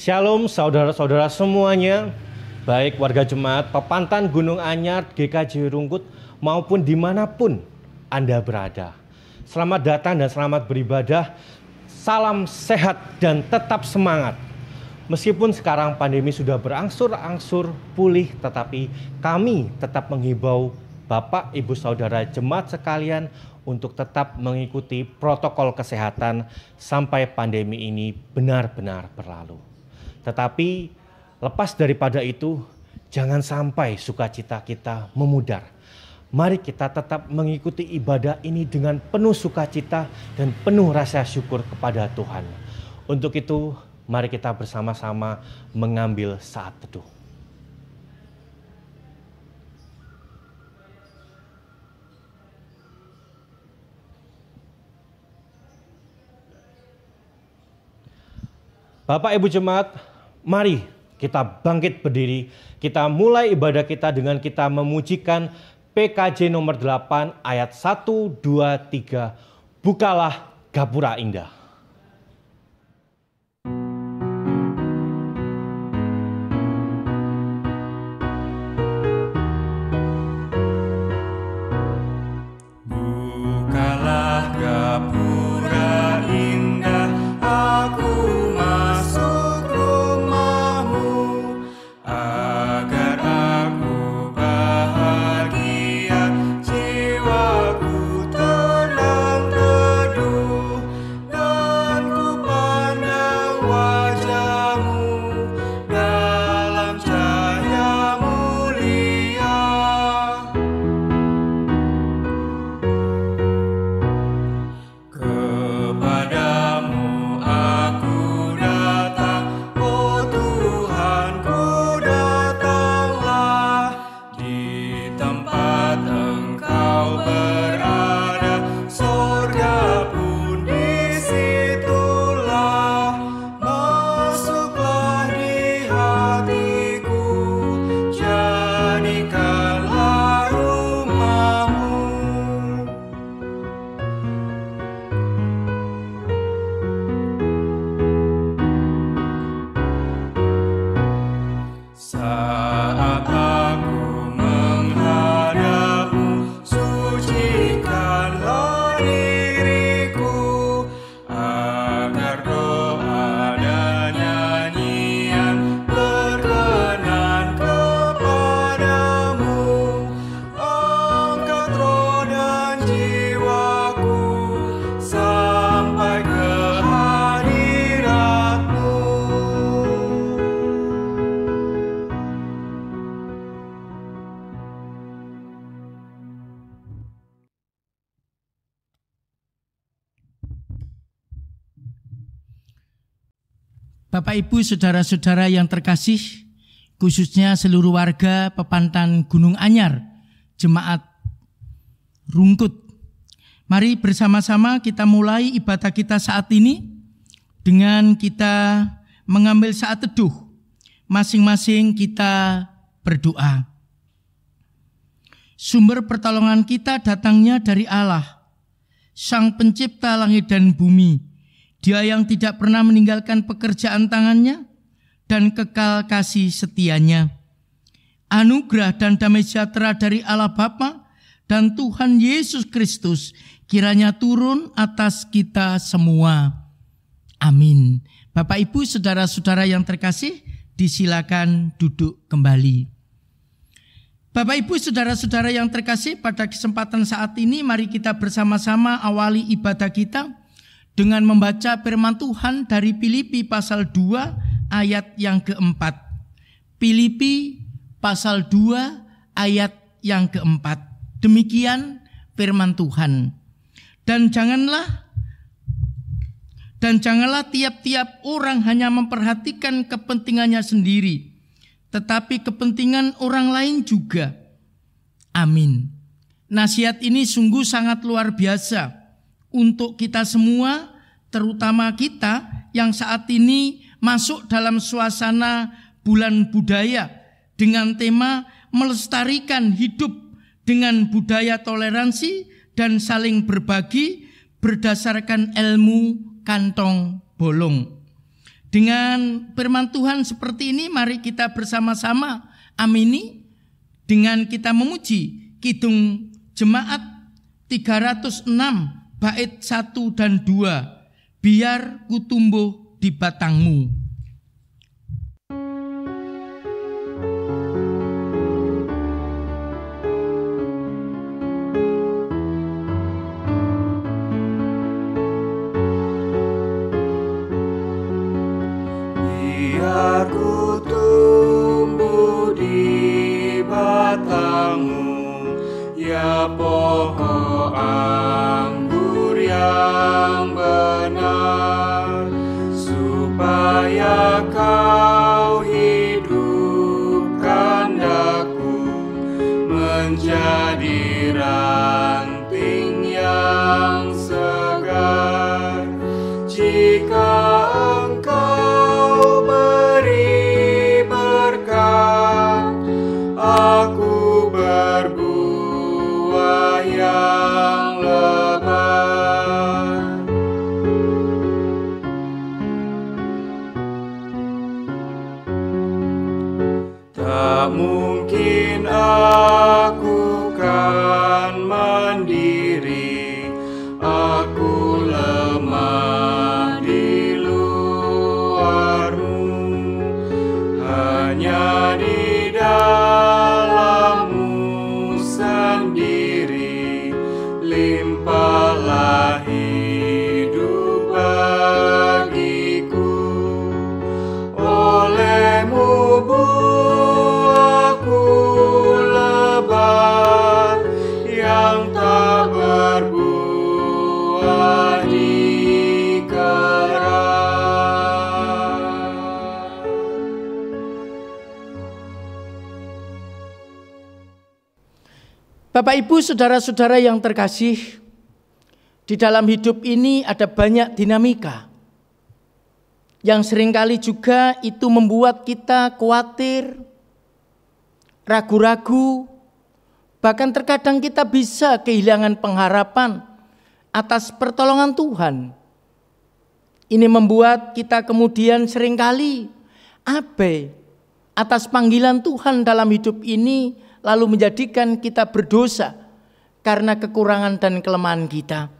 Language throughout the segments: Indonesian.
Shalom saudara-saudara semuanya, baik warga jemaat Pepantan Gunung Anyar, GKJ Rungkut, maupun dimanapun Anda berada. Selamat datang dan selamat beribadah, salam sehat dan tetap semangat. Meskipun sekarang pandemi sudah berangsur-angsur pulih, tetapi kami tetap menghimbau Bapak, Ibu, Saudara, jemaat sekalian untuk tetap mengikuti protokol kesehatan sampai pandemi ini benar-benar berlalu. Tetapi lepas daripada itu, jangan sampai sukacita kita memudar. Mari kita tetap mengikuti ibadah ini dengan penuh sukacita dan penuh rasa syukur kepada Tuhan. Untuk itu, mari kita bersama-sama mengambil saat teduh. Bapak Ibu Jemaat, mari kita bangkit berdiri. Kita mulai ibadah kita dengan kita memujikan PKJ nomor 8 ayat 1, 2, 3. Bukalah gapura indah. Bukalah gapura indah, aku masuk rumahmu, agar aku bahagia, jiwaku tenang teduh. Bapak, Ibu, saudara-saudara yang terkasih, khususnya seluruh warga Pepantan Gunung Anyar, Jemaat Rungkut. Mari bersama-sama kita mulai ibadah kita saat ini dengan kita mengambil saat teduh. Masing-masing kita berdoa. Sumber pertolongan kita datangnya dari Allah, Sang Pencipta langit dan bumi. Dia yang tidak pernah meninggalkan pekerjaan tangannya dan kekal kasih setianya. Anugerah dan damai sejahtera dari Allah Bapa dan Tuhan Yesus Kristus kiranya turun atas kita semua. Amin. Bapak, Ibu, saudara-saudara yang terkasih, disilakan duduk kembali. Bapak, Ibu, saudara-saudara yang terkasih, pada kesempatan saat ini mari kita bersama-sama awali ibadah kita dengan membaca firman Tuhan dari Filipi pasal 2 ayat yang keempat. Filipi pasal 2 ayat yang keempat. Demikian firman Tuhan. Dan janganlah tiap-tiap orang hanya memperhatikan kepentingannya sendiri, tetapi kepentingan orang lain juga. Amin. Nasihat ini sungguh sangat luar biasa untuk kita semua, terutama kita yang saat ini masuk dalam suasana bulan budaya dengan tema melestarikan hidup dengan budaya toleransi dan saling berbagi berdasarkan ilmu kantong bolong. Dengan firman Tuhan seperti ini, mari kita bersama-sama amini dengan kita memuji Kidung Jemaat 306 bait 1 dan 2. Biar ku tumbuh di batangmu. Biar ku tumbuh di batangmu, ya pohon anggur yang benar, supaya kau hidupkan daku menjadi ranting yang segar. Jika engkau beri berkat, aku berbuah yang lebat. Tak mungkin aku kan mandiri, aku lemah di luarmu, hanya di dalammu sendiri limpahlah hidup bagiku. Olehmu buahku lebat yang tak berbuah di karang. Bapak, Ibu, saudara-saudara yang terkasih, di dalam hidup ini ada banyak dinamika yang seringkali juga itu membuat kita khawatir, ragu-ragu, bahkan terkadang kita bisa kehilangan pengharapan atas pertolongan Tuhan. Ini membuat kita kemudian seringkali abai atas panggilan Tuhan dalam hidup ini, lalu menjadikan kita berdosa karena kekurangan dan kelemahan kita.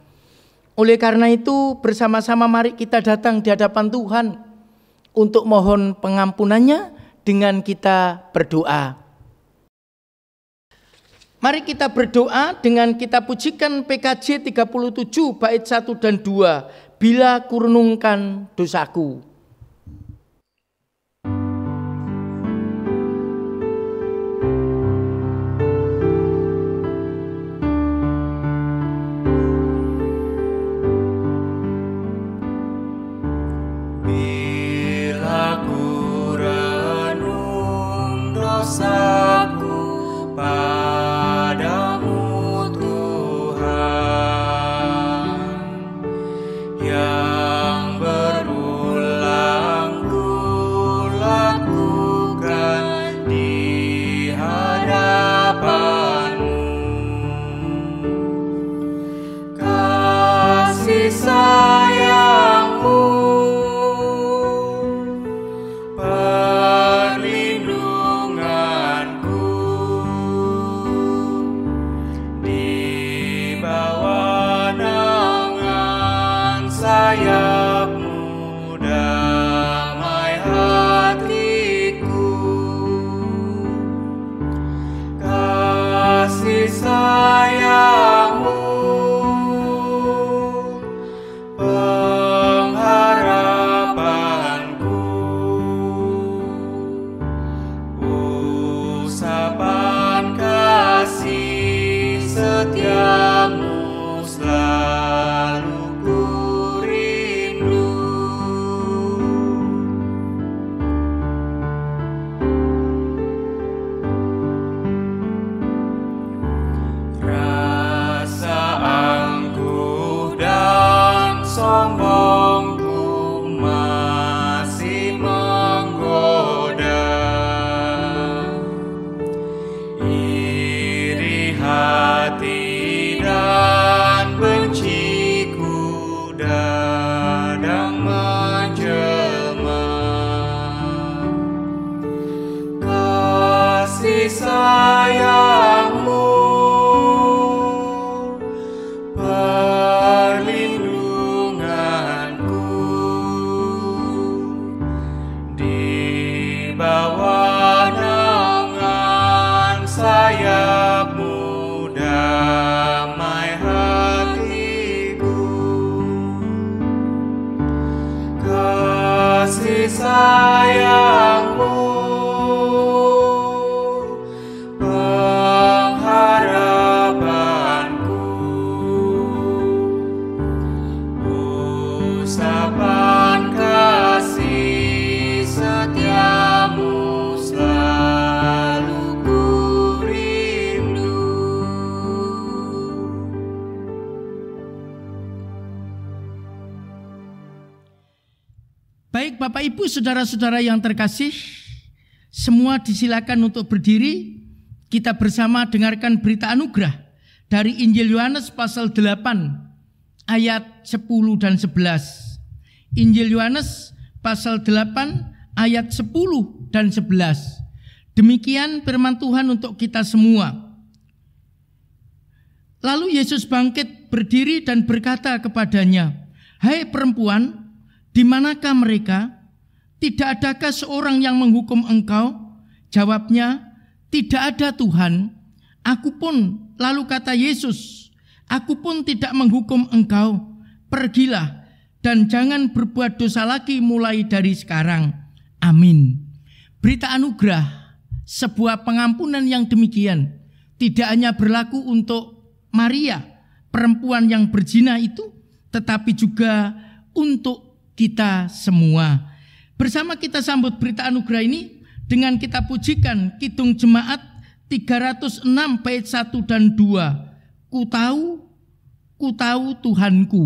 Oleh karena itu, bersama-sama mari kita datang di hadapan Tuhan untuk mohon pengampunannya dengan kita berdoa. Mari kita berdoa dengan kita pujikan PKJ 37 bait 1 dan 2. Bila kurunungkan dosaku. Bila sayangmu, pengharapanku, usapan kasih setiamu selalu ku rindu. Baik Bapak Ibu saudara-saudara yang terkasih, semua disilakan untuk berdiri. Kita bersama dengarkan berita anugerah dari Injil Yohanes pasal 8 ayat 10 dan 11. Injil Yohanes pasal 8 ayat 10 dan 11. Demikian firman Tuhan untuk kita semua. Lalu Yesus bangkit berdiri dan berkata kepadanya, "Hai perempuan, di manakah mereka? Tidak adakah seorang yang menghukum engkau?" Jawabnya, "Tidak ada Tuhan." "Aku pun," lalu kata Yesus, "aku pun tidak menghukum engkau. Pergilah dan jangan berbuat dosa lagi mulai dari sekarang." Amin. Berita anugerah, sebuah pengampunan yang demikian tidak hanya berlaku untuk Maria, perempuan yang berzina itu, tetapi juga untuk kita semua. Bersama kita sambut berita anugerah ini dengan kita pujikan Kidung Jemaat 306 bait 1 dan 2. Ku tahu Tuhanku.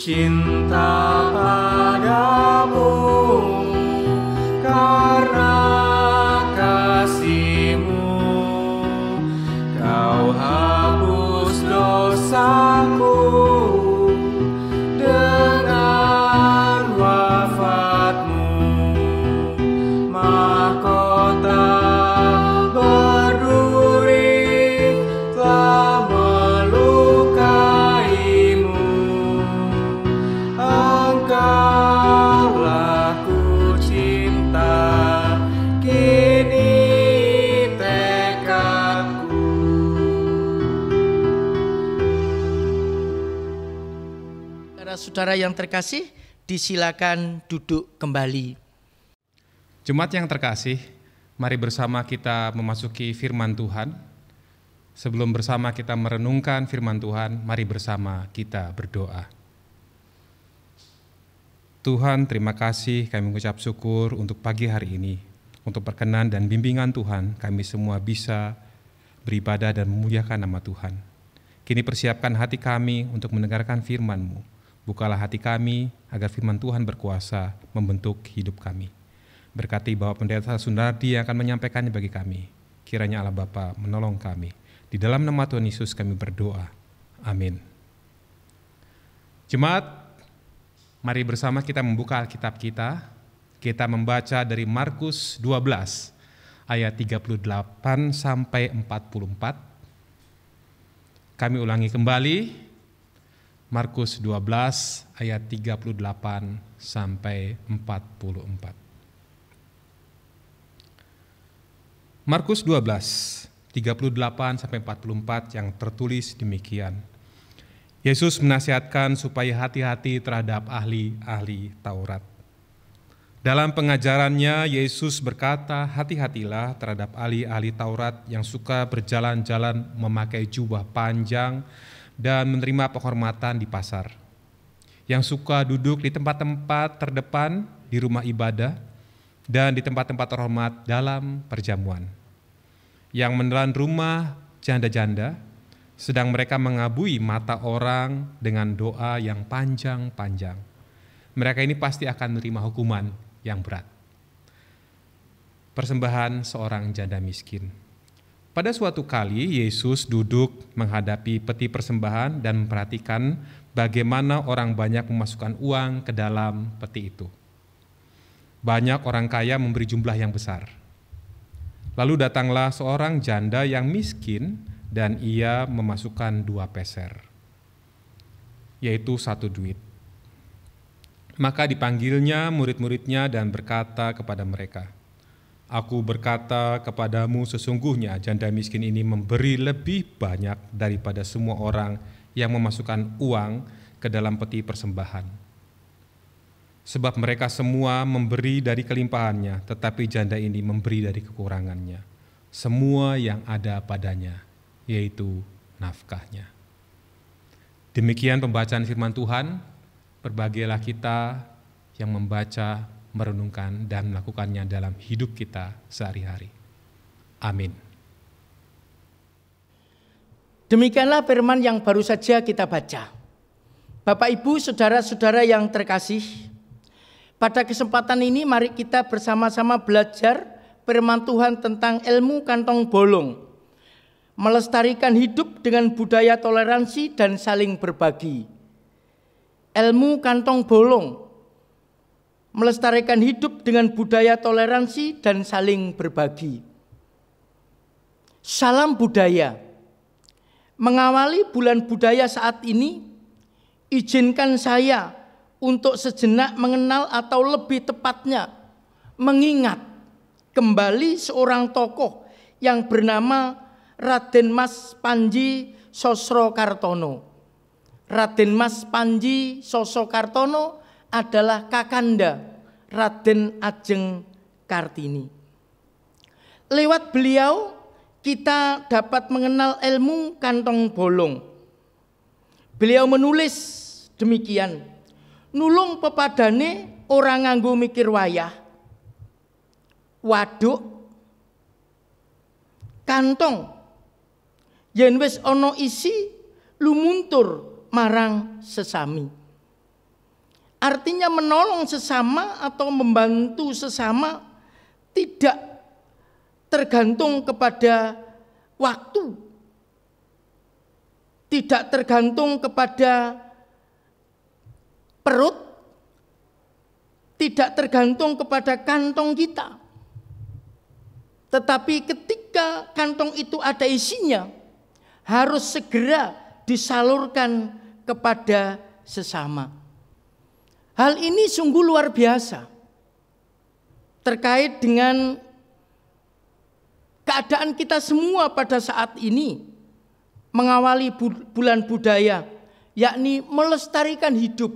Cinta padamu karena kasih-Mu, Kau hapus dosaku dengan wafat-Mu. Mahkota berduri telah melukaimu. Engkaulah ku cinta, kini tekadku. Saudara-saudara yang terkasih, disilakan duduk kembali. Jemaat yang terkasih, mari bersama kita memasuki firman Tuhan. Sebelum bersama kita merenungkan firman Tuhan, mari bersama kita berdoa. Tuhan, terima kasih, kami mengucap syukur untuk pagi hari ini. Untuk perkenan dan bimbingan Tuhan, kami semua bisa beribadah dan memuliakan nama Tuhan. Kini persiapkan hati kami untuk mendengarkan firman-Mu. Bukalah hati kami agar firman Tuhan berkuasa membentuk hidup kami. Berkati Bapak Pendeta Sundardi yang akan menyampaikannya bagi kami. Kiranya Allah Bapa menolong kami. Di dalam nama Tuhan Yesus kami berdoa. Amin. Jemaat, mari bersama kita membuka Alkitab kita. Kita membaca dari Markus 12 ayat 38 sampai 44. Kami ulangi kembali. Markus 12 ayat 38 sampai 44. Markus 12 38 sampai 44 yang tertulis demikian. Yesus menasihatkan supaya hati-hati terhadap ahli-ahli Taurat. Dalam pengajarannya, Yesus berkata, hati-hatilah terhadap ahli-ahli Taurat yang suka berjalan-jalan memakai jubah panjang dan menerima penghormatan di pasar, yang suka duduk di tempat-tempat terdepan di rumah ibadah dan di tempat-tempat terhormat dalam perjamuan, yang menelan rumah janda-janda, sedang mereka mengabui mata orang dengan doa yang panjang-panjang. Mereka ini pasti akan menerima hukuman yang berat. Persembahan seorang janda miskin. Pada suatu kali Yesus duduk menghadapi peti persembahan dan memperhatikan bagaimana orang banyak memasukkan uang ke dalam peti itu. Banyak orang kaya memberi jumlah yang besar. Lalu datanglah seorang janda yang miskin dan ia memasukkan 2 peser, yaitu 1 duit. Maka dipanggilnya murid-muridnya dan berkata kepada mereka, Aku berkata kepadamu, sesungguhnya janda miskin ini memberi lebih banyak daripada semua orang yang memasukkan uang ke dalam peti persembahan. Sebab mereka semua memberi dari kelimpahannya, tetapi janda ini memberi dari kekurangannya, semua yang ada padanya, yaitu nafkahnya. Demikian pembacaan firman Tuhan. Berbahagialah kita yang membaca, merenungkan, dan melakukannya dalam hidup kita sehari-hari. Amin. Demikianlah firman yang baru saja kita baca. Bapak, Ibu, saudara-saudara yang terkasih, pada kesempatan ini mari kita bersama-sama belajar firman Tuhan tentang ilmu kantong bolong, melestarikan hidup dengan budaya toleransi dan saling berbagi. Ilmu kantong bolong, melestarikan hidup dengan budaya toleransi dan saling berbagi. Salam budaya. Mengawali bulan budaya saat ini, izinkan saya untuk sejenak mengenal atau lebih tepatnya mengingat kembali seorang tokoh yang bernama Raden Mas Panji Sosrokartono. Raden Mas Panji Sosrokartono adalah kakanda Raden Ajeng Kartini. Lewat beliau kita dapat mengenal ilmu kantong bolong. Beliau menulis demikian, nulung pepadane orang nganggo mikir wayah, waduk, kantong, yen wis ana isi lumuntur marang sesami. Artinya menolong sesama atau membantu sesama tidak tergantung kepada waktu, tidak tergantung kepada perut, tidak tergantung kepada kantong kita. Tetapi ketika kantong itu ada isinya, harus segera disalurkan kepada sesama. Hal ini sungguh luar biasa terkait dengan keadaan kita semua pada saat ini mengawali bulan budaya, yakni melestarikan hidup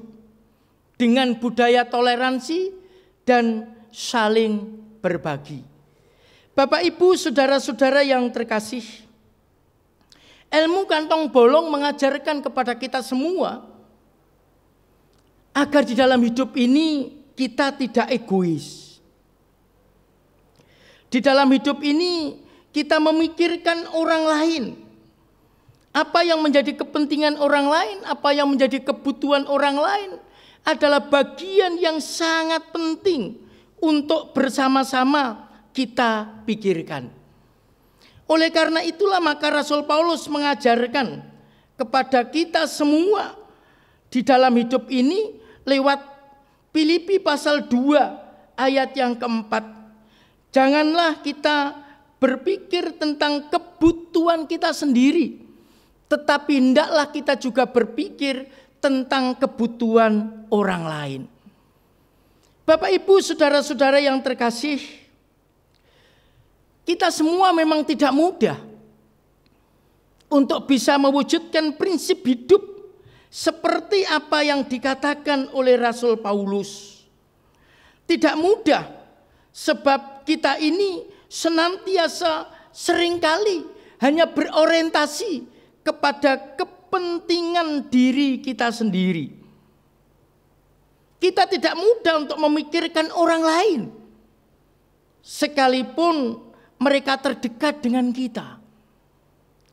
dengan budaya toleransi dan saling berbagi. Bapak, Ibu, saudara-saudara yang terkasih, ilmu kantong bolong mengajarkan kepada kita semua agar di dalam hidup ini kita tidak egois. Di dalam hidup ini kita memikirkan orang lain. Apa yang menjadi kepentingan orang lain, apa yang menjadi kebutuhan orang lain adalah bagian yang sangat penting untuk bersama-sama kita pikirkan. Oleh karena itulah maka Rasul Paulus mengajarkan kepada kita semua di dalam hidup ini lewat Filipi pasal 2 ayat yang keempat. Janganlah kita berpikir tentang kebutuhan kita sendiri, tetapi hendaklah kita juga berpikir tentang kebutuhan orang lain. Bapak, Ibu, saudara-saudara yang terkasih, kita semua memang tidak mudah untuk bisa mewujudkan prinsip hidup seperti apa yang dikatakan oleh Rasul Paulus. Tidak mudah, sebab kita ini senantiasa seringkali hanya berorientasi kepada kepentingan diri kita sendiri. Kita tidak mudah untuk memikirkan orang lain, sekalipun mereka terdekat dengan kita.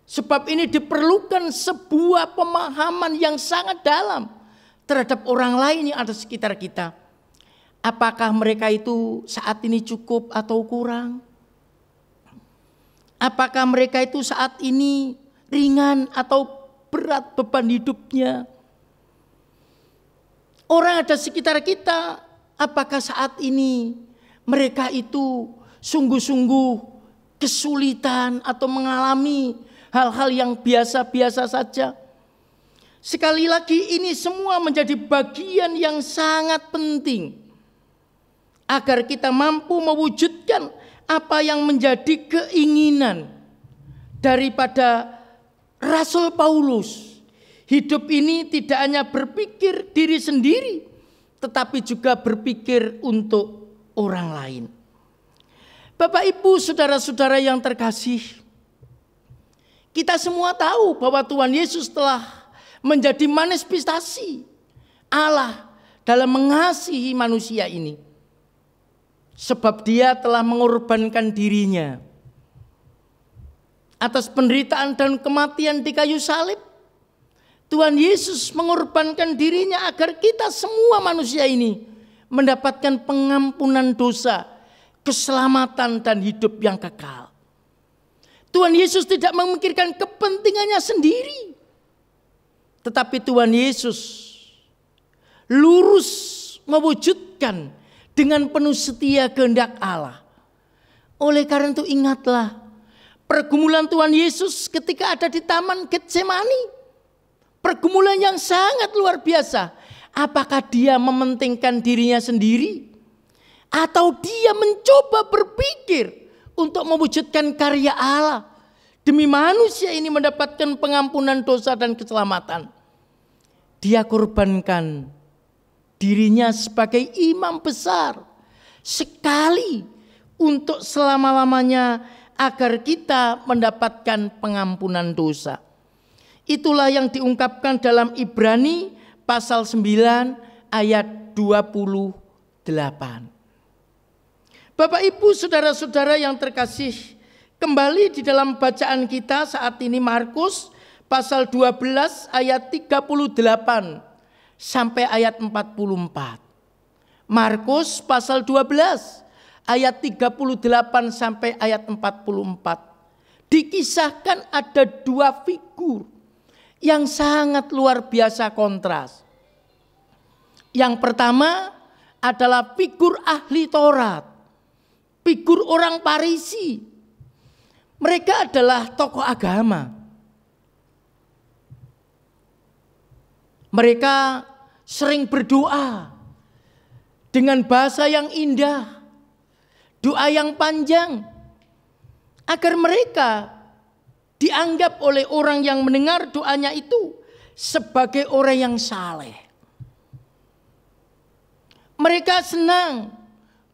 Sebab ini diperlukan sebuah pemahaman yang sangat dalam terhadap orang lain yang ada di sekitar kita. Apakah mereka itu saat ini cukup atau kurang? Apakah mereka itu saat ini ringan atau berat beban hidupnya? Orang ada di sekitar kita, apakah saat ini mereka itu sungguh-sungguh kesulitan atau mengalami hal-hal yang biasa-biasa saja? Sekali lagi, ini semua menjadi bagian yang sangat penting agar kita mampu mewujudkan apa yang menjadi keinginan daripada Rasul Paulus. Hidup ini tidak hanya berpikir diri sendiri, tetapi juga berpikir untuk orang lain. Bapak, Ibu, saudara-saudara yang terkasih, kita semua tahu bahwa Tuhan Yesus telah menjadi manifestasi Allah dalam mengasihi manusia ini. Sebab Dia telah mengorbankan dirinya atas penderitaan dan kematian di kayu salib. Tuhan Yesus mengorbankan dirinya agar kita semua manusia ini mendapatkan pengampunan dosa, keselamatan dan hidup yang kekal. Tuhan Yesus tidak memikirkan kepentingannya sendiri, tetapi Tuhan Yesus lurus mewujudkan dengan penuh setia kehendak Allah. Oleh karena itu ingatlah pergumulan Tuhan Yesus ketika ada di Taman Getsemani. Pergumulan yang sangat luar biasa. Apakah Dia mementingkan dirinya sendiri? Atau Dia mencoba berpikir untuk mewujudkan karya Allah demi manusia ini mendapatkan pengampunan dosa dan keselamatan? Dia korbankan dirinya sebagai imam besar sekali untuk selama-lamanya agar kita mendapatkan pengampunan dosa. Itulah yang diungkapkan dalam Ibrani pasal 9 ayat 28. Bapak, Ibu, saudara-saudara yang terkasih, kembali di dalam bacaan kita saat ini Markus pasal 12 ayat 38 sampai ayat 44. Markus pasal 12 ayat 38 sampai ayat 44. Dikisahkan ada dua figur yang sangat luar biasa kontras. Yang pertama adalah figur ahli Taurat, figur orang Farisi. Mereka adalah tokoh agama. Mereka sering berdoa dengan bahasa yang indah, doa yang panjang, agar mereka dianggap oleh orang yang mendengar doanya itu sebagai orang yang saleh. Mereka senang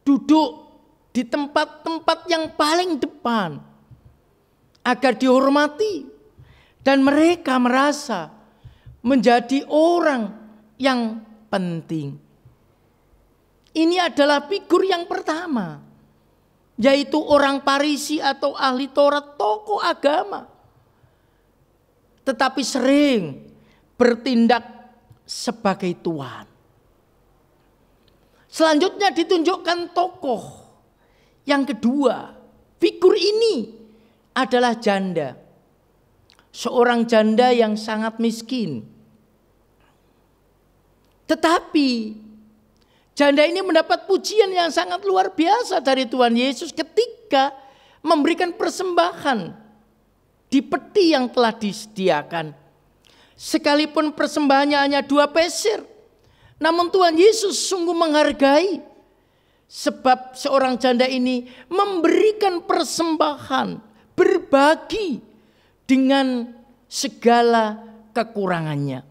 duduk di tempat-tempat yang paling depan agar dihormati, dan mereka merasa menjadi orang yang penting. Ini adalah figur yang pertama, yaitu orang Farisi atau ahli Taurat, tokoh agama. Tetapi sering bertindak sebagai tuan. Selanjutnya ditunjukkan tokoh yang kedua. Figur ini adalah janda. Seorang janda yang sangat miskin. Tetapi janda ini mendapat pujian yang sangat luar biasa dari Tuhan Yesus ketika memberikan persembahan di peti yang telah disediakan. Sekalipun persembahannya hanya 2 peser, namun Tuhan Yesus sungguh menghargai, sebab seorang janda ini memberikan persembahan, berbagi dengan segala kekurangannya.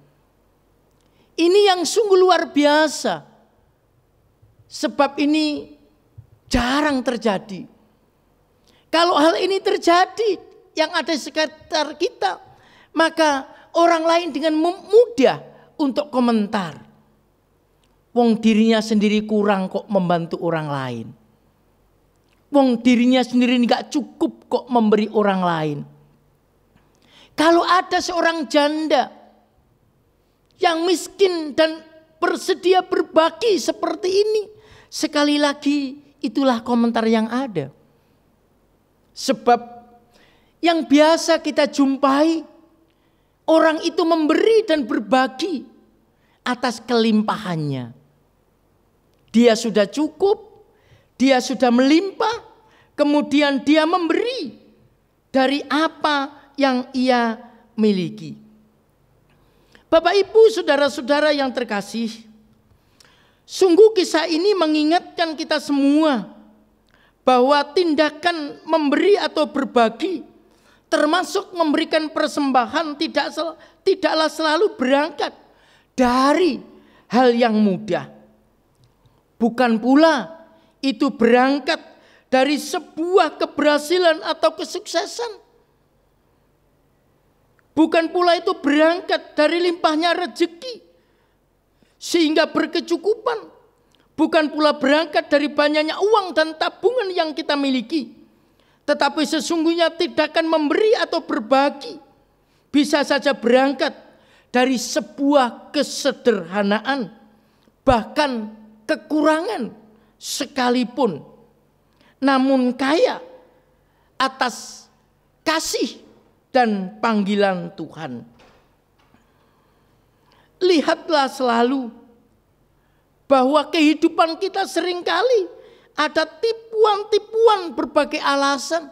Ini yang sungguh luar biasa. Sebab ini jarang terjadi. Kalau hal ini terjadi yang ada di sekitar kita, maka orang lain dengan mudah untuk komentar. Wong dirinya sendiri kurang kok membantu orang lain. Wong dirinya sendiri nggak cukup kok memberi orang lain. Kalau ada seorang janda yang miskin dan bersedia berbagi seperti ini, sekali lagi itulah komentar yang ada. Sebab yang biasa kita jumpai, orang itu memberi dan berbagi atas kelimpahannya. Dia sudah cukup, dia sudah melimpah, kemudian dia memberi dari apa yang ia miliki. Bapak Ibu, saudara-saudara yang terkasih, sungguh kisah ini mengingatkan kita semua bahwa tindakan memberi atau berbagi, termasuk memberikan persembahan, tidaklah selalu berangkat dari hal yang mudah. Bukan pula itu berangkat dari sebuah keberhasilan atau kesuksesan. Bukan pula itu berangkat dari limpahnya rezeki sehingga berkecukupan. Bukan pula berangkat dari banyaknya uang dan tabungan yang kita miliki. Tetapi sesungguhnya tindakan memberi atau berbagi bisa saja berangkat dari sebuah kesederhanaan, bahkan kekurangan sekalipun, namun kaya atas kasih dan panggilan Tuhan. Lihatlah selalu bahwa kehidupan kita seringkali ada tipuan-tipuan berbagai alasan.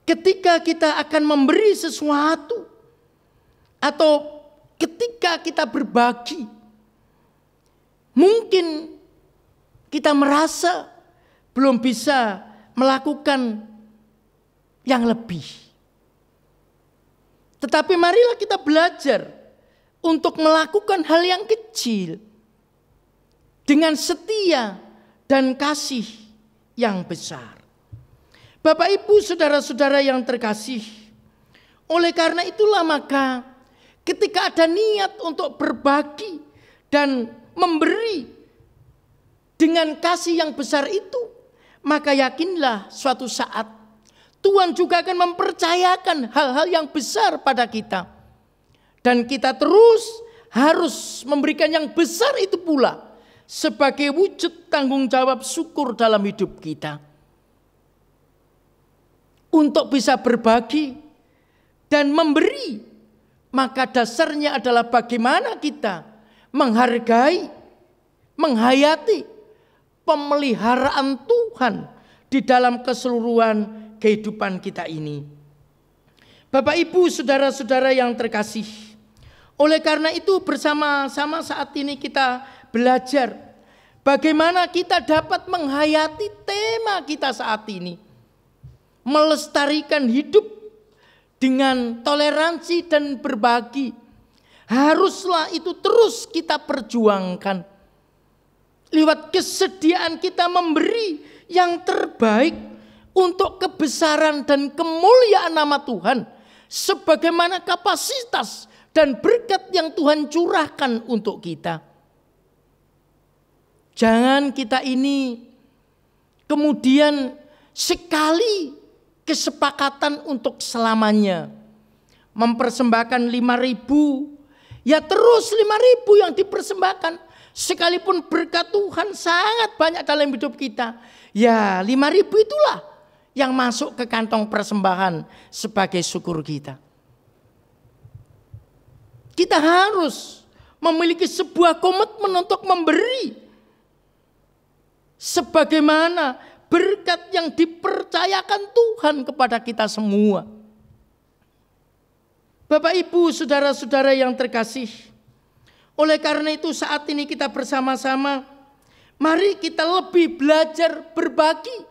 Ketika kita akan memberi sesuatu atau ketika kita berbagi, mungkin kita merasa belum bisa melakukan yang lebih. Tetapi marilah kita belajar untuk melakukan hal yang kecil dengan setia dan kasih yang besar. Bapak Ibu, saudara-saudara yang terkasih, oleh karena itulah maka ketika ada niat untuk berbagi dan memberi dengan kasih yang besar itu, maka yakinlah suatu saat Tuhan juga akan mempercayakan hal-hal yang besar pada kita. Dan kita terus harus memberikan yang besar itu pula sebagai wujud tanggung jawab syukur dalam hidup kita. Untuk bisa berbagi dan memberi, maka dasarnya adalah bagaimana kita menghargai, menghayati pemeliharaan Tuhan di dalam keseluruhan kehidupan kita ini. Bapak Ibu, saudara-saudara yang terkasih, oleh karena itu bersama-sama saat ini kita belajar bagaimana kita dapat menghayati tema kita saat ini. Melestarikan hidup dengan toleransi dan berbagi. Haruslah itu terus kita perjuangkan. Lewat kesediaan kita memberi yang terbaik untuk kebesaran dan kemuliaan nama Tuhan, sebagaimana kapasitas dan berkat yang Tuhan curahkan untuk kita. Jangan kita ini kemudian sekali kesepakatan untuk selamanya mempersembahkan 5.000, ya terus 5.000 yang dipersembahkan, sekalipun berkat Tuhan sangat banyak dalam hidup kita, ya 5.000 itulah yang masuk ke kantong persembahan sebagai syukur kita. Kita harus memiliki sebuah komitmen untuk memberi sebagaimana berkat yang dipercayakan Tuhan kepada kita semua. Bapak Ibu, saudara-saudara yang terkasih, oleh karena itu saat ini kita bersama-sama, mari kita lebih belajar berbagi.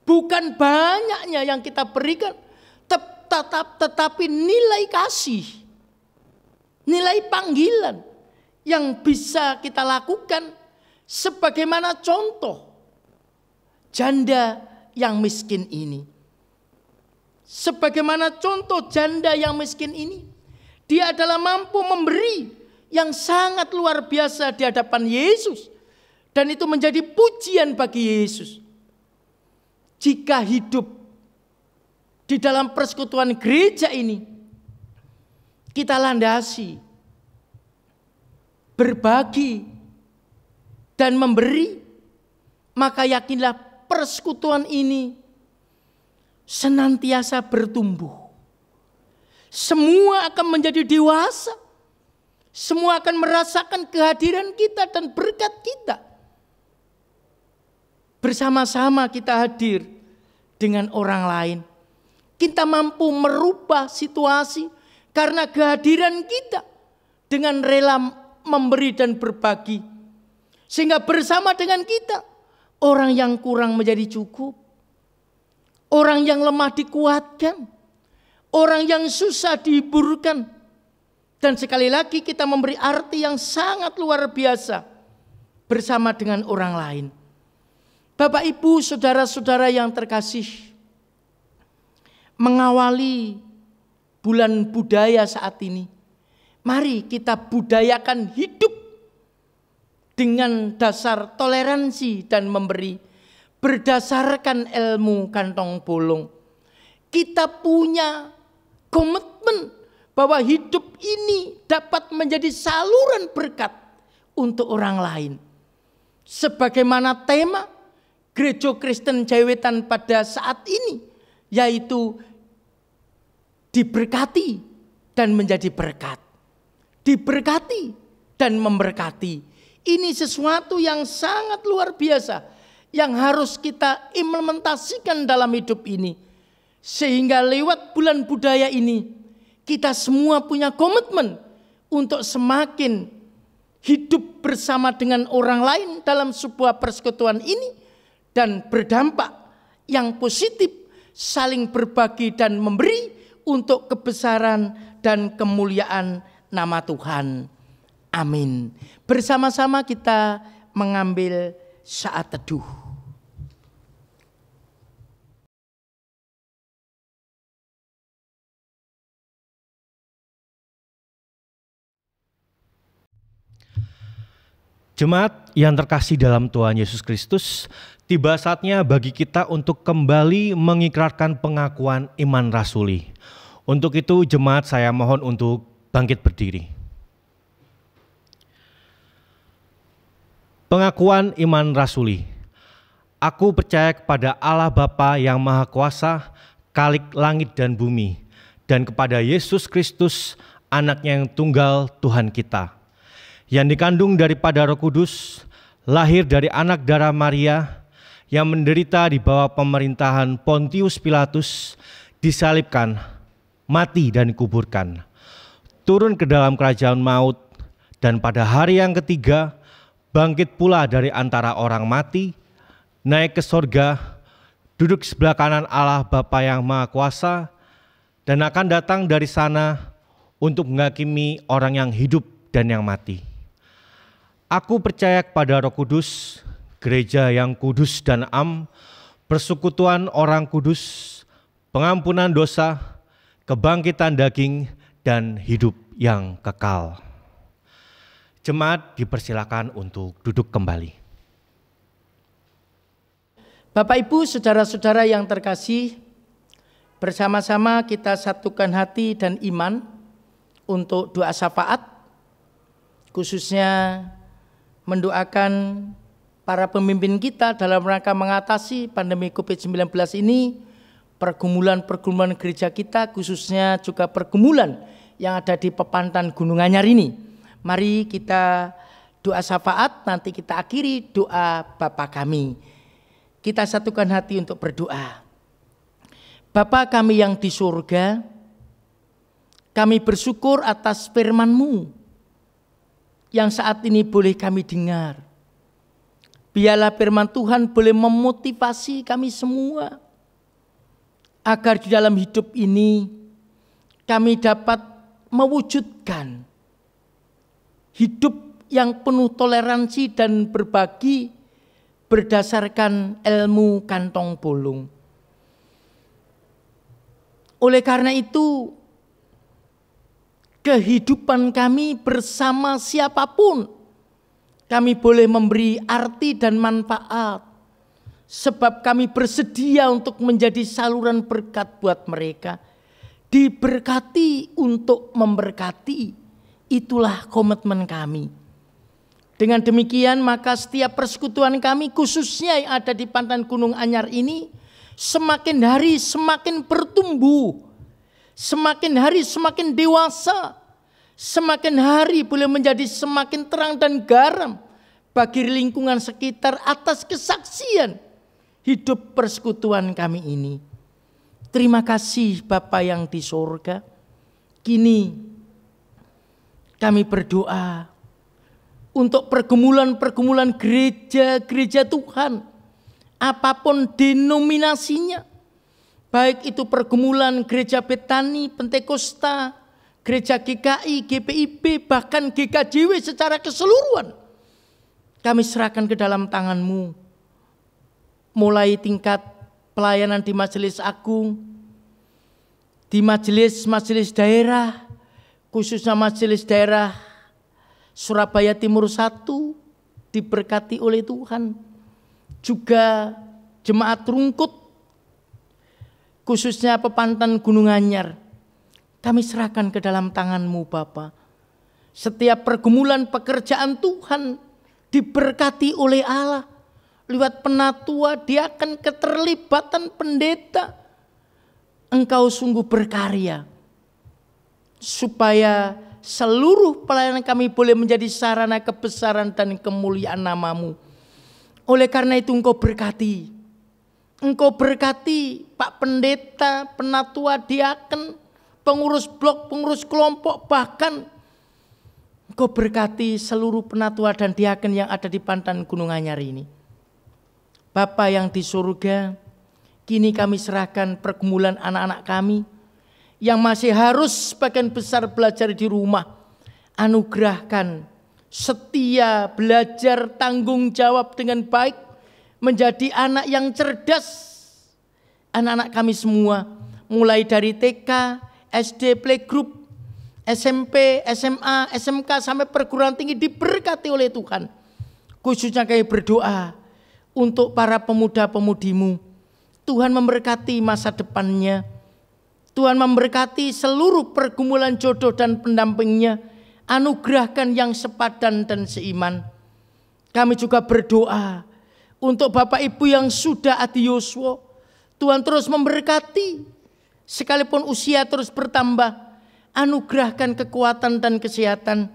Bukan banyaknya yang kita berikan, tetapi nilai kasih, nilai panggilan yang bisa kita lakukan Sebagaimana contoh janda yang miskin ini. Sebagaimana contoh janda yang miskin ini, dia adalah mampu memberi yang sangat luar biasa di hadapan Yesus. Dan itu menjadi pujian bagi Yesus. Jika hidup di dalam persekutuan gereja ini, kita landasi, berbagi, dan memberi, maka yakinlah persekutuan ini senantiasa bertumbuh. Semua akan menjadi dewasa. Semua akan merasakan kehadiran kita dan berkat kita. Bersama-sama kita hadir dengan orang lain. Kita mampu merubah situasi karena kehadiran kita dengan rela memberi dan berbagi. Sehingga bersama dengan kita, orang yang kurang menjadi cukup. Orang yang lemah dikuatkan. Orang yang susah dihiburkan. Dan sekali lagi kita memberi arti yang sangat luar biasa bersama dengan orang lain. Bapak, Ibu, saudara-saudara yang terkasih, mengawali bulan budaya saat ini, mari kita budayakan hidup dengan dasar toleransi dan memberi. Berdasarkan ilmu kantong bolong. Kita punya komitmen bahwa hidup ini dapat menjadi saluran berkat untuk orang lain. Sebagaimana tema Gereja Kristen Jawetan pada saat ini, yaitu diberkati dan menjadi berkat. Diberkati dan memberkati. Ini sesuatu yang sangat luar biasa yang harus kita implementasikan dalam hidup ini. Sehingga lewat bulan budaya ini, kita semua punya komitmen untuk semakin hidup bersama dengan orang lain dalam sebuah persekutuan ini. Dan berdampak yang positif, saling berbagi dan memberi untuk kebesaran dan kemuliaan nama Tuhan. Amin. Bersama-sama kita mengambil saat teduh. Jemaat yang terkasih dalam Tuhan Yesus Kristus, tiba saatnya bagi kita untuk kembali mengikrarkan pengakuan iman rasuli. Untuk itu jemaat saya mohon untuk bangkit berdiri. Pengakuan iman rasuli. Aku percaya kepada Allah Bapa yang Maha Kuasa, Khalik langit dan bumi, dan kepada Yesus Kristus, Anaknya yang tunggal Tuhan kita, yang dikandung daripada Roh Kudus, lahir dari anak darah Maria, yang menderita di bawah pemerintahan Pontius Pilatus, disalibkan, mati dan dikuburkan, turun ke dalam kerajaan maut, dan pada hari yang ketiga bangkit pula dari antara orang mati, naik ke sorga, duduk sebelah kanan Allah Bapa yang Maha Kuasa, dan akan datang dari sana untuk menghakimi orang yang hidup dan yang mati. Aku percaya kepada Roh Kudus, gereja yang kudus dan am, persekutuan orang kudus, pengampunan dosa, kebangkitan daging, dan hidup yang kekal. Jemaat dipersilakan untuk duduk kembali. Bapak, Ibu, saudara-saudara yang terkasih, bersama-sama kita satukan hati dan iman untuk doa syafaat, khususnya mendoakan para pemimpin kita dalam rangka mengatasi pandemi COVID-19 ini, pergumulan-pergumulan gereja kita, khususnya juga pergumulan yang ada di Pepantan Gunung Anyar ini. Mari kita doa syafaat, nanti kita akhiri doa Bapa kami. Kita satukan hati untuk berdoa. Bapa kami yang di surga, kami bersyukur atas firman-Mu yang saat ini boleh kami dengar. Biarlah firman Tuhan boleh memotivasi kami semua, agar di dalam hidup ini kami dapat mewujudkan hidup yang penuh toleransi dan berbagi berdasarkan ilmu kantong bolong. Oleh karena itu, kehidupan kami bersama siapapun, kami boleh memberi arti dan manfaat. Sebab kami bersedia untuk menjadi saluran berkat buat mereka. Diberkati untuk memberkati, itulah komitmen kami. Dengan demikian maka setiap persekutuan kami khususnya yang ada di Pantan Gunung Anyar ini semakin hari semakin bertumbuh, semakin hari semakin dewasa, semakin hari boleh menjadi semakin terang dan garam bagi lingkungan sekitar atas kesaksian hidup persekutuan kami ini. Terima kasih Bapa yang di sorga. Kini kami berdoa untuk pergumulan-pergumulan gereja-gereja Tuhan, apapun denominasinya, baik itu pergumulan gereja Betani, Pentakosta, gereja GKI, GPIB, bahkan GKJW secara keseluruhan, kami serahkan ke dalam tangan-Mu. Mulai tingkat pelayanan di majelis agung, di majelis-majelis daerah, khususnya majelis daerah Surabaya Timur 1 diberkati oleh Tuhan. Juga jemaat Rungkut, khususnya Pepantan Gunung Anyar, kami serahkan ke dalam tangan-Mu Bapa. Setiap pergumulan pekerjaan Tuhan diberkati oleh Allah. Lewat penatua, diaken, keterlibatan pendeta, Engkau sungguh berkarya. Supaya seluruh pelayanan kami boleh menjadi sarana kebesaran dan kemuliaan nama-Mu. Oleh karena itu Engkau berkati. Engkau berkati Pak Pendeta, penatua, diaken, pengurus blok, pengurus kelompok, bahkan Engkau berkati seluruh penatua dan diaken yang ada di Pantan Gunung Anyar ini. Bapa yang di surga, kini kami serahkan pergumulan anak-anak kami yang masih harus sebagian besar belajar di rumah. Anugerahkan setia, belajar, tanggung jawab dengan baik, menjadi anak yang cerdas. Anak-anak kami semua, mulai dari TK, SD, playgroup, SMP, SMA, SMK sampai perguruan tinggi diberkati oleh Tuhan. Khususnya kami berdoa untuk para pemuda-pemudimu. Tuhan memberkati masa depannya. Tuhan memberkati seluruh pergumulan jodoh dan pendampingnya. Anugerahkan yang sepadan dan seiman. Kami juga berdoa untuk Bapak Ibu yang sudah adioswo. Tuhan terus memberkati. Sekalipun usia terus bertambah, anugerahkan kekuatan dan kesehatan.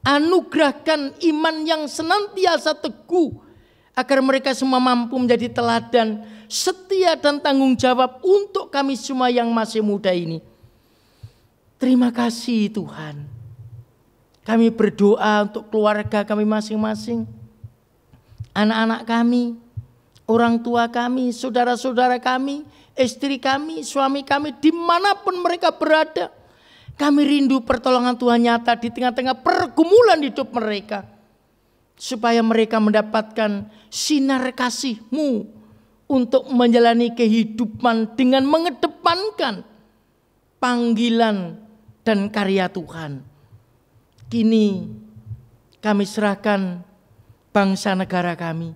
Anugerahkan iman yang senantiasa teguh, agar mereka semua mampu menjadi teladan, setia dan tanggung jawab untuk kami semua yang masih muda ini. Terima kasih Tuhan. Kami berdoa untuk keluarga kami masing-masing, anak-anak kami, orang tua kami, saudara-saudara kami, istri kami, suami kami, dimanapun mereka berada. Kami rindu pertolongan Tuhan nyata di tengah-tengah pergumulan hidup mereka, supaya mereka mendapatkan sinar kasih-Mu untuk menjalani kehidupan dengan mengedepankan panggilan dan karya Tuhan. Kini kami serahkan bangsa negara kami,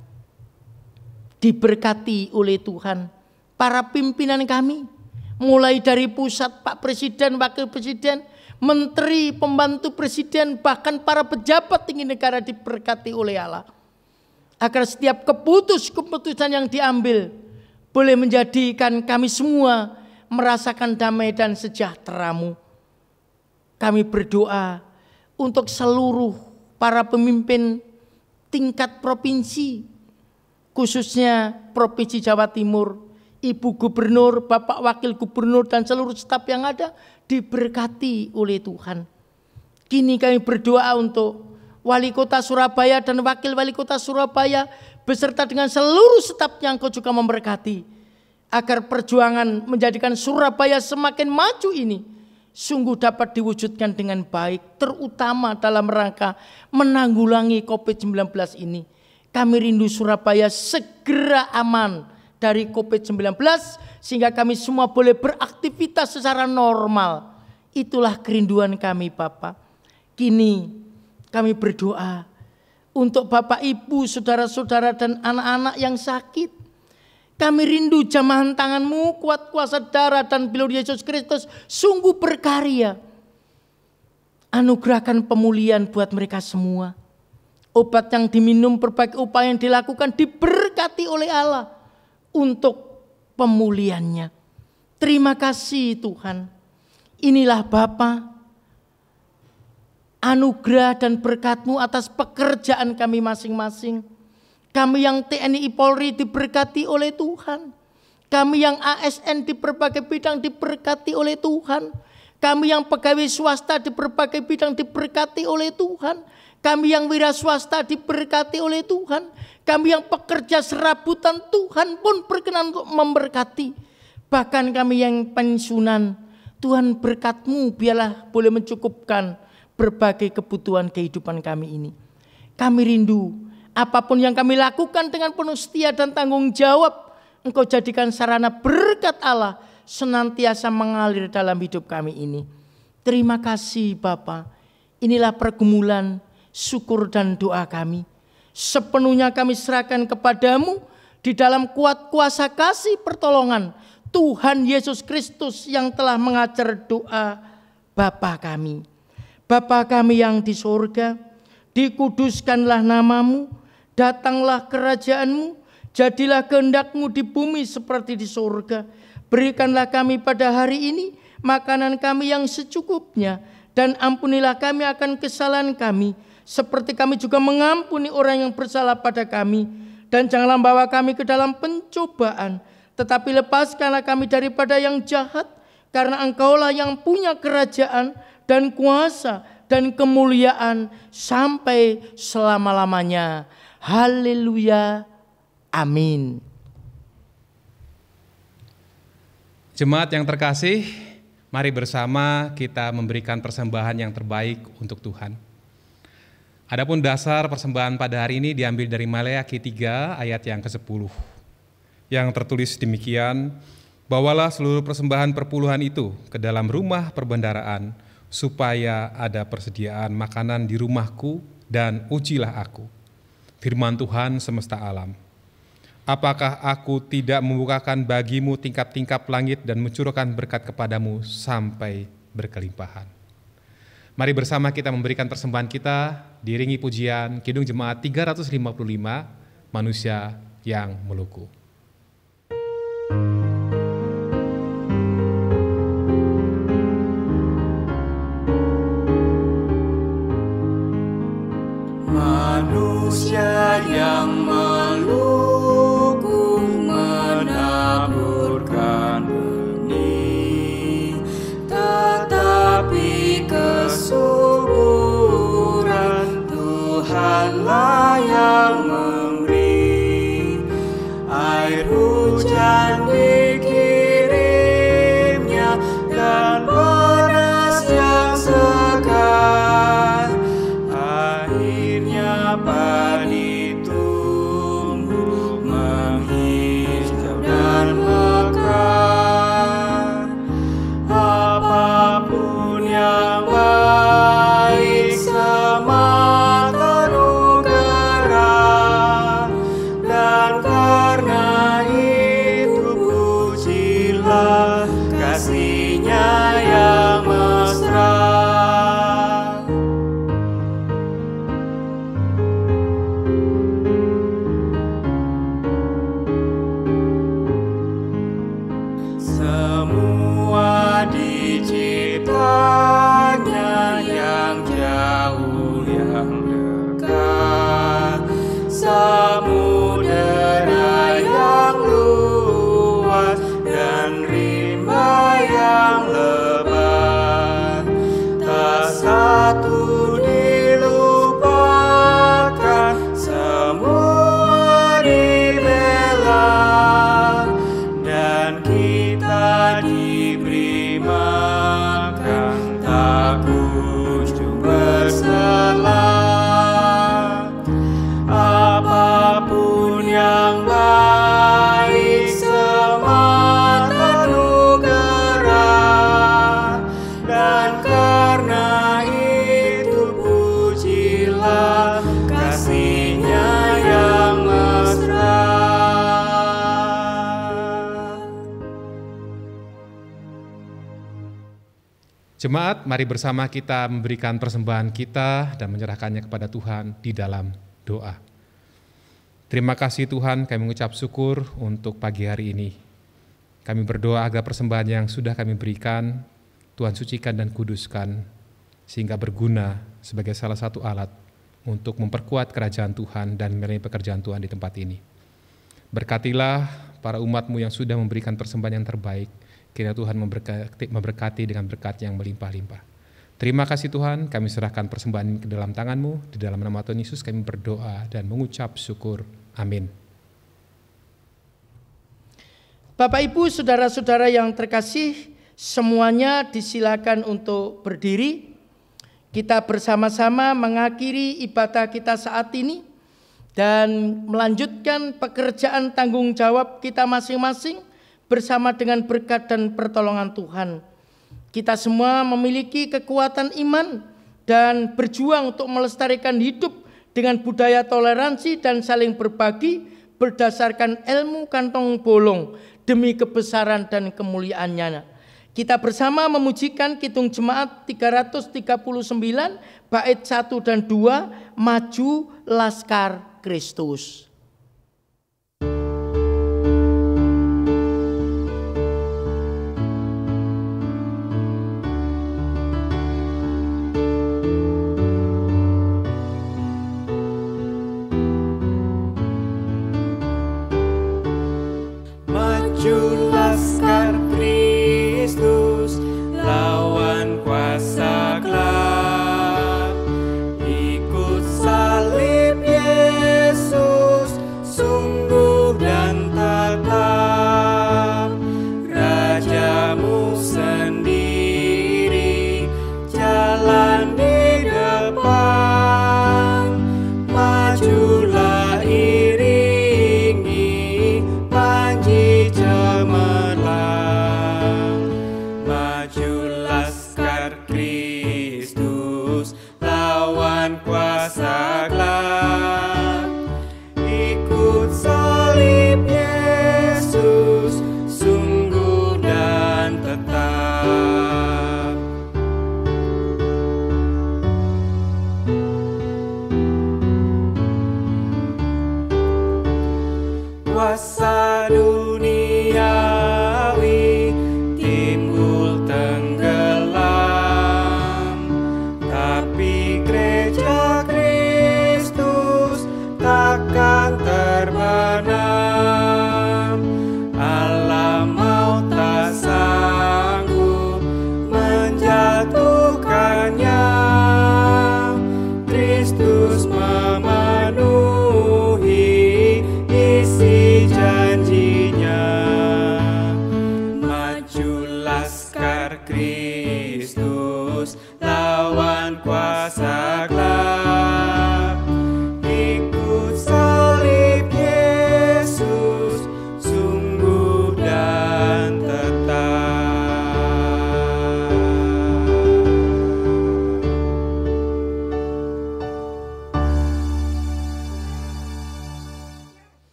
diberkati oleh Tuhan. Para pimpinan kami, mulai dari pusat Pak Presiden, Wakil Presiden, Menteri, pembantu presiden, bahkan para pejabat tinggi negara diberkati oleh Allah. Agar setiap keputusan yang diambil boleh menjadikan kami semua merasakan damai dan sejahtera-Mu. Kami berdoa untuk seluruh para pemimpin tingkat provinsi, khususnya Provinsi Jawa Timur, Ibu Gubernur, Bapak Wakil Gubernur dan seluruh staf yang ada diberkati oleh Tuhan. Kini kami berdoa untuk Wali Kota Surabaya dan Wakil Wali Kota Surabaya beserta dengan seluruh staf yang Kau juga memberkati, agar perjuangan menjadikan Surabaya semakin maju ini sungguh dapat diwujudkan dengan baik, terutama dalam rangka menanggulangi COVID-19 ini. Kami rindu Surabaya segera aman dari COVID-19 sehingga kami semua boleh beraktivitas secara normal. Itulah kerinduan kami Bapak. Kini kami berdoa untuk Bapak, Ibu, saudara-saudara dan anak-anak yang sakit. Kami rindu jamahan tangan-Mu, kuat kuasa darah dan bilur Yesus Kristus sungguh berkarya. Anugerahkan pemulihan buat mereka semua. Obat yang diminum, berbagai upaya yang dilakukan diberkati oleh Allah untuk pemulihannya. Terima kasih Tuhan. Inilah Bapa, anugerah dan berkat-Mu atas pekerjaan kami masing-masing. Kami yang TNI Polri diberkati oleh Tuhan. Kami yang ASN di berbagai bidang diberkati oleh Tuhan. Kami yang pegawai swasta di berbagai bidang diberkati oleh Tuhan. Kami yang wira swasta diberkati oleh Tuhan. Kami yang pekerja serabutan, Tuhan pun berkenan untuk memberkati. Bahkan kami yang pensiunan, Tuhan berkat-Mu biarlah boleh mencukupkan berbagai kebutuhan kehidupan kami ini. Kami rindu apapun yang kami lakukan dengan penuh setia dan tanggung jawab, Engkau jadikan sarana berkat Allah senantiasa mengalir dalam hidup kami ini. Terima kasih Bapa. Inilah pergumulan, syukur dan doa kami. Sepenuhnya kami serahkan kepadamu di dalam kuat kuasa kasih pertolongan Tuhan Yesus Kristus yang telah mengajar doa Bapa kami. Bapa kami yang di sorga, dikuduskanlah namamu, datanglah kerajaan-Mu, jadilah kehendak-Mu di bumi seperti di sorga. Berikanlah kami pada hari ini makanan kami yang secukupnya, dan ampunilah kami akan kesalahan kami, seperti kami juga mengampuni orang yang bersalah pada kami. Dan janganlah bawa kami ke dalam pencobaan, tetapi lepaskanlah kami daripada yang jahat, karena Engkaulah yang punya kerajaan dan kuasa dan kemuliaan sampai selama-lamanya. Haleluya. Amin. Jemaat yang terkasih, mari bersama kita memberikan persembahan yang terbaik untuk Tuhan. Adapun dasar persembahan pada hari ini diambil dari Maleakhi 3 ayat yang ke-10. Yang tertulis demikian, bawalah seluruh persembahan perpuluhan itu ke dalam rumah perbendaharaan, supaya ada persediaan makanan di rumahku, dan ujilah aku. Firman Tuhan semesta alam. Apakah aku tidak membukakan bagimu tingkap-tingkap langit dan mencurahkan berkat kepadamu sampai berkelimpahan. Mari bersama kita memberikan persembahan kita, diiringi pujian Kidung Jemaat 355, Manusia yang Meluku. Manusia yang meluku menaburkan benih, tetapi kesuburan Tuhanlah yang memberi. Air hujan dikirimnya dan panas yang segar, akhirnya padi tumbuh menghijau dan mekar. Apapun yang baik semata anugerah, dan karena itu pujilah kasih-Nya yang mesra. Semua diciptanya, yang jauh yang dekat, samudera yang luas dan rimba yang lebat, tak satu dilupakan, semua dibela, dan kita diberi makan Jemaat, mari bersama kita memberikan persembahan kita dan menyerahkannya kepada Tuhan di dalam doa. Terima kasih Tuhan, kami mengucap syukur untuk pagi hari ini. Kami berdoa agar persembahan yang sudah kami berikan, Tuhan sucikan dan kuduskan, sehingga berguna sebagai salah satu alat untuk memperkuat kerajaan Tuhan dan melayani pekerjaan Tuhan di tempat ini. Berkatilah para umat-Mu yang sudah memberikan persembahan yang terbaik, kiranya Tuhan memberkati dengan berkat yang melimpah-limpah. Terima kasih Tuhan, kami serahkan persembahan ini ke dalam tangan-Mu, di dalam nama Tuhan Yesus kami berdoa dan mengucap syukur. Amin. Bapak Ibu, saudara-saudara yang terkasih, semuanya disilakan untuk berdiri. Kita bersama-sama mengakhiri ibadah kita saat ini dan melanjutkan pekerjaan tanggung jawab kita masing-masing bersama dengan berkat dan pertolongan Tuhan. Kita semua memiliki kekuatan iman dan berjuang untuk melestarikan hidup dengan budaya toleransi dan saling berbagi berdasarkan ilmu kantong bolong demi kebesaran dan kemuliaannya. Kita bersama memujikan Kidung Jemaat 339 bait 1 dan 2, Maju Laskar Kristus.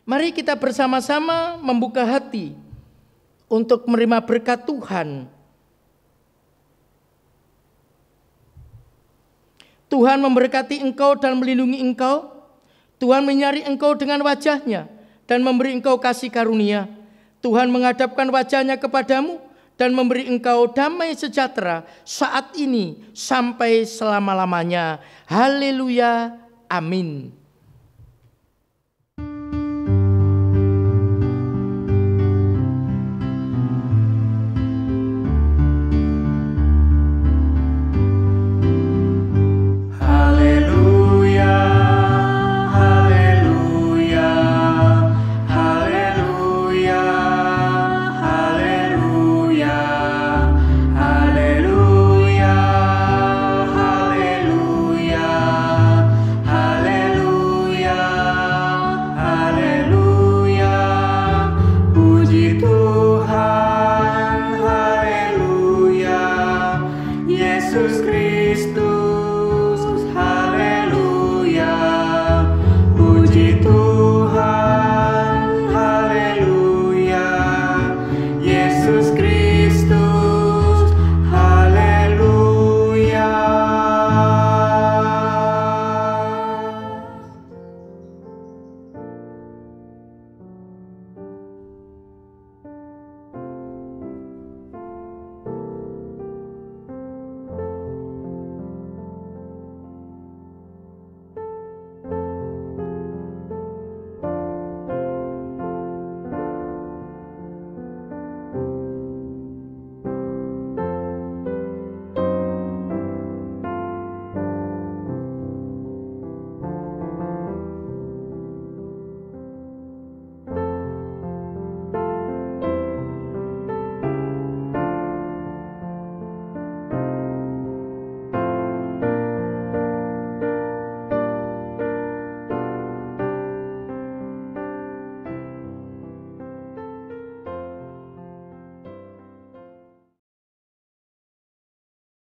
Mari kita bersama-sama membuka hati untuk menerima berkat Tuhan. Tuhan memberkati engkau dan melindungi engkau. Tuhan menyari engkau dengan wajah-Nya dan memberi engkau kasih karunia. Tuhan menghadapkan wajah-Nya kepadamu dan memberi engkau damai sejahtera saat ini sampai selama-lamanya. Haleluya. Amin. Puji Tuhan.